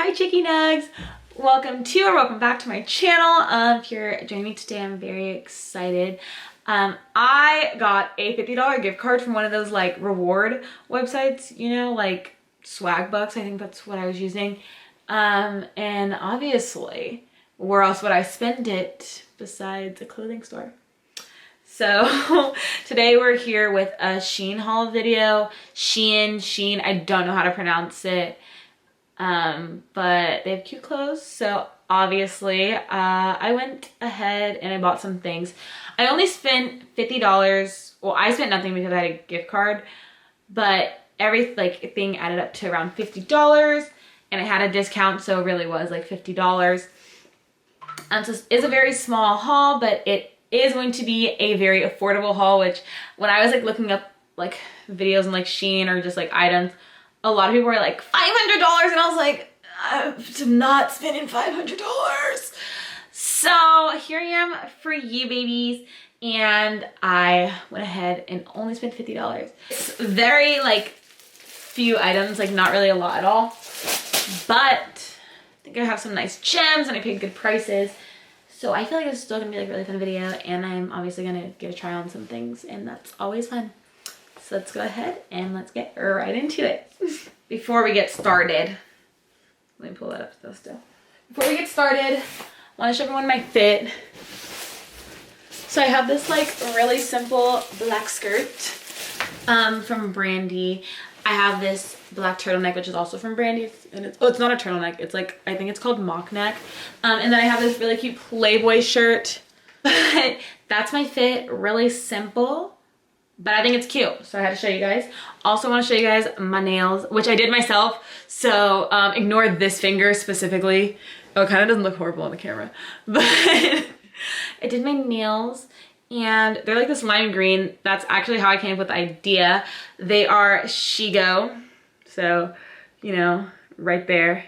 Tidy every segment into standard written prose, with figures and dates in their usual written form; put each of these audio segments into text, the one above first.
Hi Chicky Nugs! Welcome back to my channel. If you're joining me today, I'm very excited. I got a $50 gift card from one of those like reward websites, you know, like Swag Bucks, I think that's what I was using. And obviously, where else would I spend it besides a clothing store? So today we're here with a Shein haul video. Shein, I don't know how to pronounce it. But they have cute clothes, so obviously I went ahead and I bought some things. I only spent $50. Well, I spent nothing because I had a gift card, but thing added up to around $50, and I had a discount, so it really was like $50. So it's a very small haul, but it is going to be a very affordable haul, which when I was like looking up like videos on like Shein or just like items, a lot of people were like $500, and I was like, I'm not spending $500. So here I am for you babies, and I went ahead and only spent $50. It's very like few items, like not really a lot at all, but I think I have some nice gems and I paid good prices. So I feel like it's still gonna be like a really fun video, and I'm obviously gonna get a try on some things, and that's always fun. So let's go ahead and let's get right into it. Before we get started, let me pull that up still. Before we get started, I want to show everyone my fit. So I have this like really simple black skirt from Brandy. I have this black turtleneck, which is also from Brandy, and it's not a turtleneck. It's like, I think it's called mock neck. And then I have this really cute Playboy shirt. But that's my fit, really simple. But I think it's cute, so I had to show you guys. Also want to show you guys my nails, which I did myself, so ignore this finger specifically. Oh, it kind of doesn't look horrible on the camera. But I did my nails, and they're like this lime green. That's actually how I came up with the idea. They are Shigo, so, you know, right there.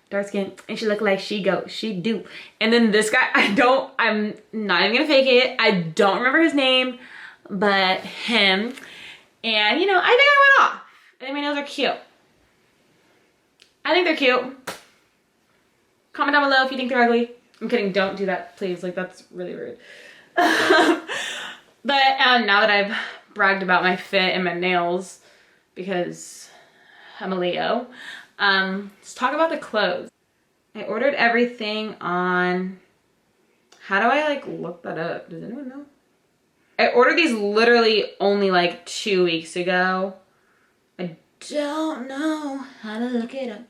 Dark skin, and she look like Shigo. She do. And then this guy, I'm not even gonna fake it. I don't remember his name, but him. And you know, I think I went off. I think my nails are cute. I think they're cute. Comment down below if you think they're ugly. I'm kidding, don't do that, please. Like, that's really rude. But now that I've bragged about my fit and my nails, because I'm a Leo, let's talk about the clothes. I ordered everything on, how do I like look that up? Does anyone know? I ordered these literally only like 2 weeks ago. I don't know how to look it up.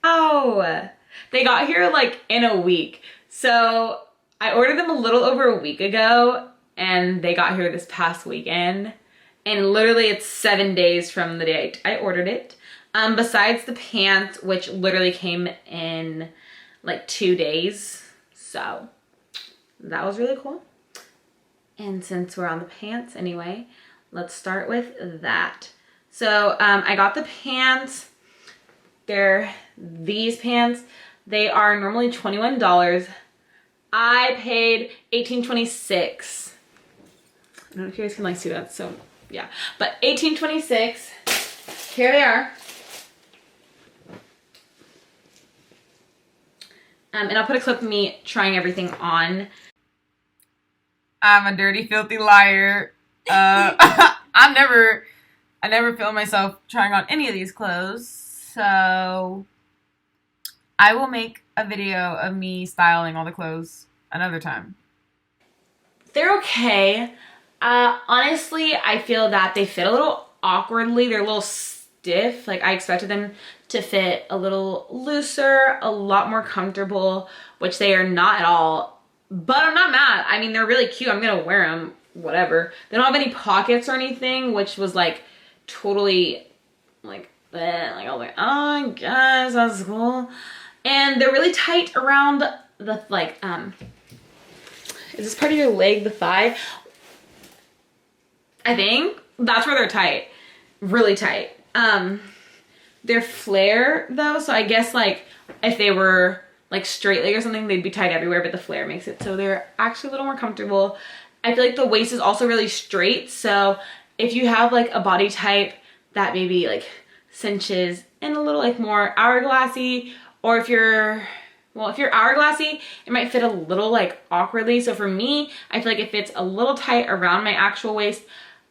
Oh, they got here like in a week. So I ordered them a little over a week ago, and they got here this past weekend. And literally it's 7 days from the day I ordered it. Besides the pants, which literally came in like 2 days. So that was really cool. And since we're on the pants anyway, let's start with that. So I got the pants. They're these pants. They are normally $21. I paid $18.26. I don't know if you guys can like see that, so yeah. But $18.26. Here they are. And I'll put a clip of me trying everything on. I'm a dirty, filthy liar. I never filmed myself trying on any of these clothes. So I will make a video of me styling all the clothes another time. They're okay. Honestly, I feel that they fit a little awkwardly. They're a little stiff. Like, I expected them to fit a little looser, a lot more comfortable, which they are not at all. But I'm not mad. I mean, they're really cute. I'm gonna wear them, whatever. They don't have any pockets or anything, which was like totally like, bleh. Like, I was like, oh, I guess that's cool. And they're really tight around the like, is this part of your leg, the thigh? I think that's where they're tight, really tight. They're flare though, so I guess like if they were like straight leg or something, they'd be tight everywhere, but the flare makes it so they're actually a little more comfortable. I feel like the waist is also really straight, so if you have like a body type that maybe like cinches in a little like more hourglassy, or if you're, well, if you're hourglassy, it might fit a little like awkwardly. So for me, I feel like it fits a little tight around my actual waist,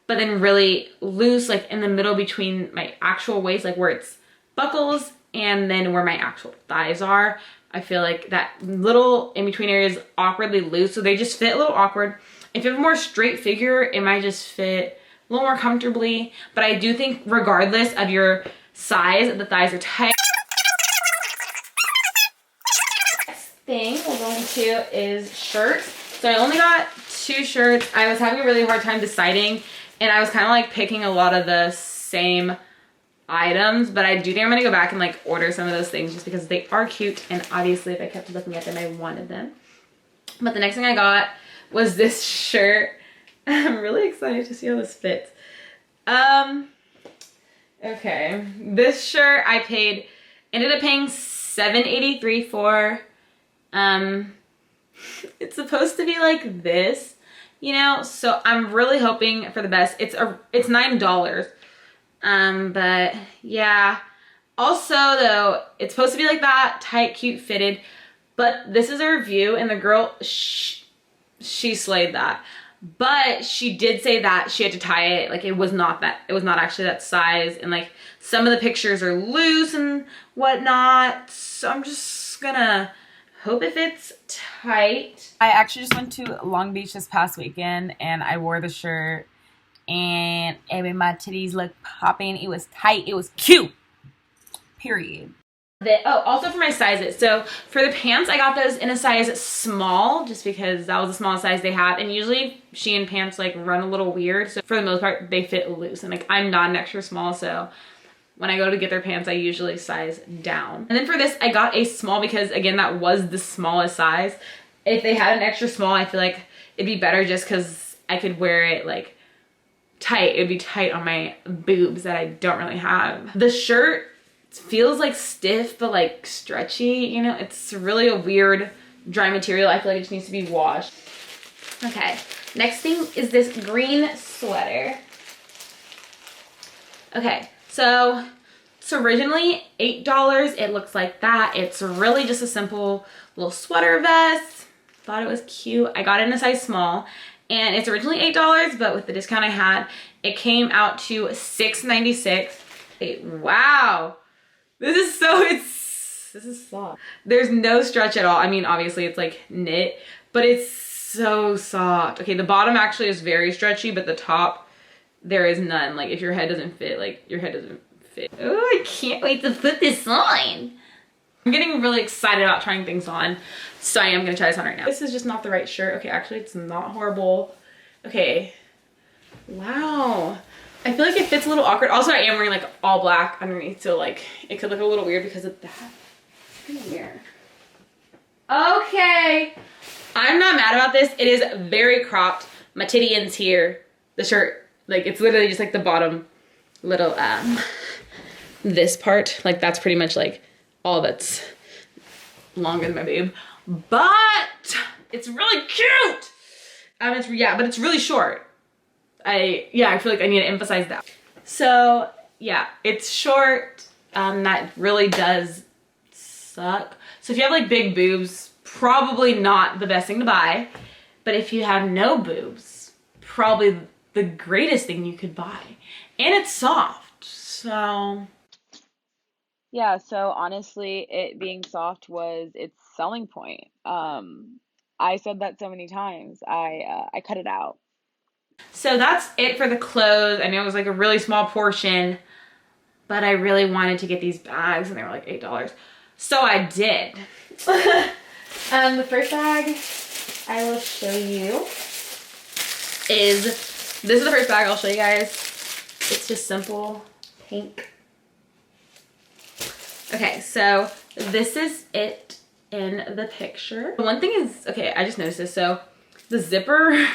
but then really loose like in the middle between my actual waist, like where it's buckles and then where my actual thighs are. I feel like that little in between area is awkwardly loose, so they just fit a little awkward. If you have a more straight figure, it might just fit a little more comfortably, but I do think regardless of your size, the thighs are tight. Thing we're going to is shirts. So I only got 2 shirts. I was having a really hard time deciding, and I was kind of like picking a lot of the same items, but I do think I'm gonna go back and like order some of those things just because they are cute, and obviously if I kept looking at them I wanted them. But the next thing I got was this shirt. I'm really excited to see how this fits. Okay, this shirt I ended up paying $7.83 for. It's supposed to be like this, you know, so I'm really hoping for the best. It's $9. But yeah, also though, it's supposed to be like that, tight, cute, fitted, but this is a review, and the girl, she slayed that. But she did say that she had to tie it, like it was not actually that size, and like some of the pictures are loose and whatnot, so I'm just gonna hope it fits tight. I actually just went to Long Beach this past weekend, and I wore the shirt, and it made my titties look popping. It was tight, it was cute, period. Also for my sizes, so for the pants I got those in a size small just because that was the smallest size they had, and usually Shein pants like run a little weird, so for the most part they fit loose, and like I'm not an extra small, so when I go to get their pants I usually size down. And then for this I got a small because again that was the smallest size. If they had an extra small I feel like it'd be better just because I could wear it like tight. It'd be tight on my boobs that I don't really have. The shirt feels like stiff but like stretchy, you know, it's really a weird dry material. I feel like it just needs to be washed. Okay, next thing is this green sweater. Okay, so it's originally $8. It looks like that. It's really just a simple little sweater vest. Thought it was cute. I got it in a size small, and it's originally $8, but with the discount I had, it came out to $6.96. Wow. This is soft. There's no stretch at all. I mean, obviously it's like knit, but it's so soft. Okay, the bottom actually is very stretchy, but the top, there is none. Like if your head doesn't fit, like your head doesn't fit. Oh, I can't wait to put this on. I'm getting really excited about trying things on, so I am gonna try this on right now. This is just not the right shirt. Okay, actually it's not horrible. Okay, wow. I feel like it fits a little awkward. Also, I am wearing like all black underneath, so like it could look a little weird because of that. Weird. Okay, I'm not mad about this. It is very cropped. My titty ends here. The shirt, like it's literally just like the bottom little this part, like that's pretty much like all that's longer than my boob, but it's really cute. Yeah, but it's really short. I feel like I need to emphasize that. So yeah, it's short. That really does suck. So if you have like big boobs, probably not the best thing to buy. But if you have no boobs, probably the greatest thing you could buy. And it's soft, so. Yeah, so honestly, it being soft was its selling point. I said that so many times. I cut it out. So that's it for the clothes. I know it was like a really small portion, but I really wanted to get these bags and they were like $8. So I did. The first bag I will show you this is the first bag I'll show you guys. It's just simple pink. Okay, so this is it in the picture. One thing is, okay, I just noticed this. So the zipper,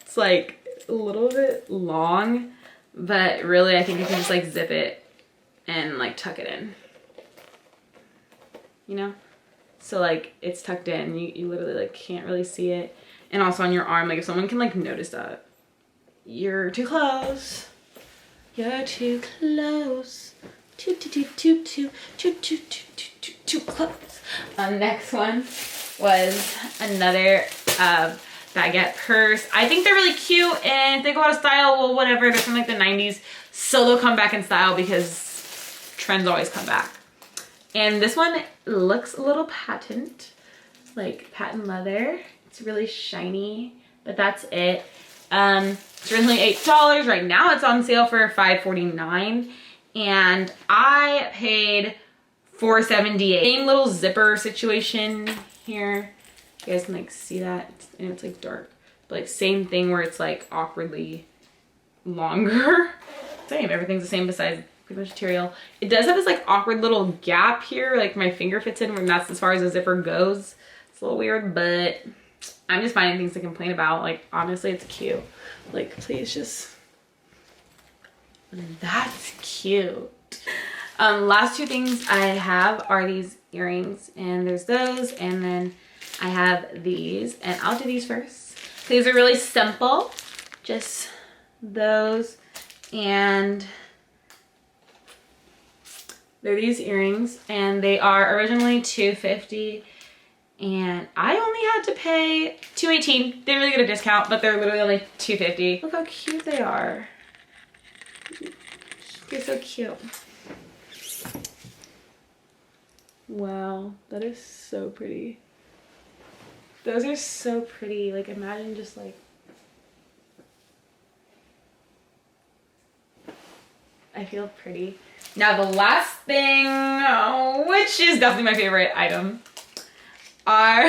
it's like a little bit long, but really I think you can just like zip it and like tuck it in, you know? So like it's tucked in, you literally like can't really see it. And also on your arm, like if someone can like notice that, you're too close. You're too close. too close. Next one was another baguette purse. I think they're really cute and they go out of style. Well, whatever. They're from like the 90s. So they'll come back in style because trends always come back. And this one looks a little patent, like patent leather. It's really shiny, but that's it. It's originally $8. Right now it's on sale for $5.49. And I paid $4.78. Same little zipper situation here. You guys can like see that, and it's like dark. But like same thing where it's like awkwardly longer. Same, everything's the same besides pretty much material. It does have this like awkward little gap here, like my finger fits in, and that's as far as the zipper goes. It's a little weird, but I'm just finding things to complain about. Like honestly, it's cute. Like please just, that's cute. Last two things I have are these earrings, and there's those, and then I have these, and I'll do these first. These are really simple, just those, and they're these earrings, and they are originally $250, and I only had to pay $218. Didn't really get a discount, but they're literally only $250. Look how cute they are. They're so cute. Wow, that is so pretty. Those are so pretty. Like imagine just like, I feel pretty. Now the last thing, which is definitely my favorite item, are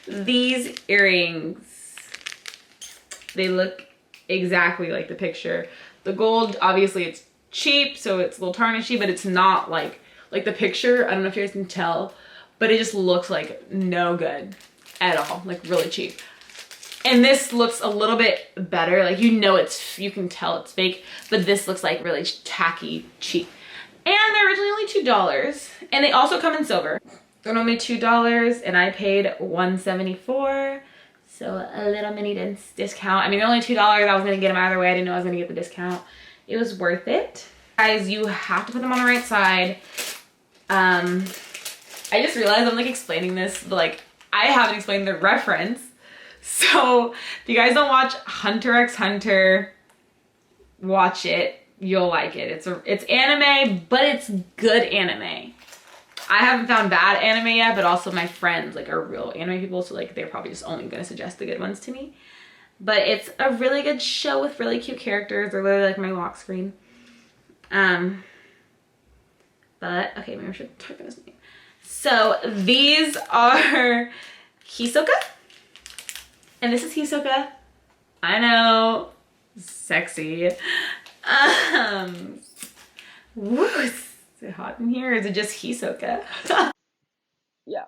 these earrings. They look exactly like the picture. The gold, obviously it's cheap, so it's a little tarnishy, but it's not like the picture. I don't know if you guys can tell, but it just looks like no good at all, like really cheap. And this looks a little bit better. Like, you know, you can tell it's fake, but this looks like really tacky cheap. And they're originally only $2. And they also come in silver. They're only $2 and I paid $1.74. So a little mini discount. I mean, they're only $2. I was gonna get them either way. I didn't know I was gonna get the discount. It was worth it. Guys, you have to put them on the right side. I just realized I'm like explaining this, but like I haven't explained the reference. So if you guys don't watch Hunter x Hunter, watch it. You'll like it. It's anime, but it's good anime. I haven't found bad anime yet, but also my friends like are real anime people, so like they're probably just only gonna suggest the good ones to me. But it's a really good show with really cute characters. They're literally like my lock screen. But okay, maybe I should type in his name. So these are Hisoka. And this is Hisoka. I know, sexy. Woo, is it hot in here or is it just Hisoka? Yeah.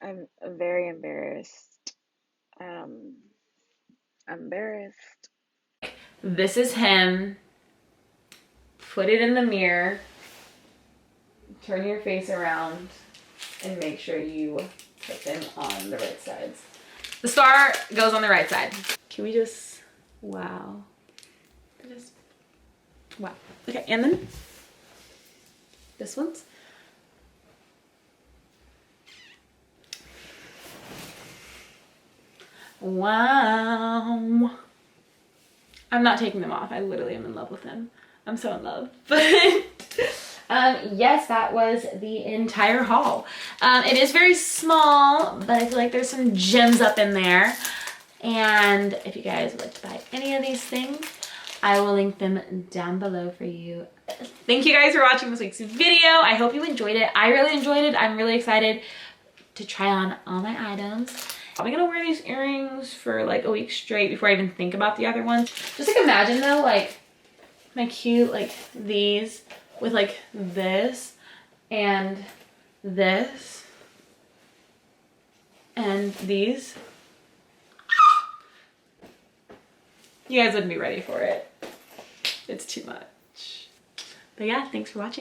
I'm very embarrassed. Embarrassed. This is him. Put it in the mirror. Turn your face around and make sure you put them on the right sides. The star goes on the right side. Can we just, wow. Just, wow. Okay, and then this one's. Wow. I'm not taking them off. I literally am in love with them. I'm so in love. But yes, that was the entire haul. It is very small, but I feel like there's some gems up in there. And if you guys would like to buy any of these things, I will link them down below for you. Thank you guys for watching this week's video. I hope you enjoyed it. I really enjoyed it. I'm really excited to try on all my items. I'm gonna wear these earrings for like a week straight before I even think about the other ones. Just like imagine though, like my cute, like these with like this and this and these. You guys wouldn't be ready for it. It's too much. But yeah, thanks for watching.